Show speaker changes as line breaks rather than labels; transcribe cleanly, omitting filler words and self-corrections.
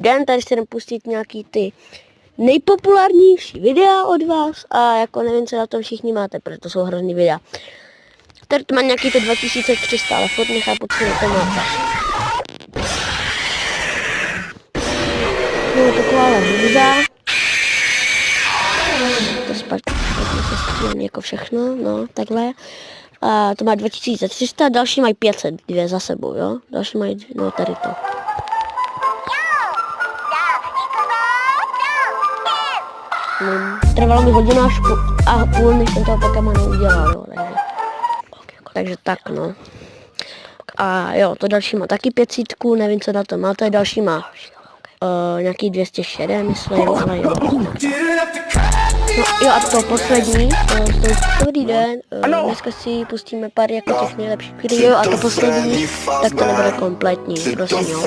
den, tady si jdem pustit nějaký ty nejpopulárnější videa od vás a jako nevím, co na tom všichni máte, protože to jsou hrozný videa. Tady to má nějaký to 2300, ale furt nechápu, co na to máte. No, takováhle hůza. To spatí se střílem jako všechno, no, takhle. A to má 2300, další mají 500, dvě za sebou, jo. Další mají, no, tady to. Trvalo mi hodinu a půl, než jsem toho Pokémonu udělal, jo, takže tak, no. A jo, to další má taky 500, nevím, co na to má, to je další má nějaký 207, myslím, ale jo. No jo, a to poslední, dobrý den, dneska si pustíme pár jako těch nejlepších videí, a to poslední, tak to nebude kompletní, prosím, jo,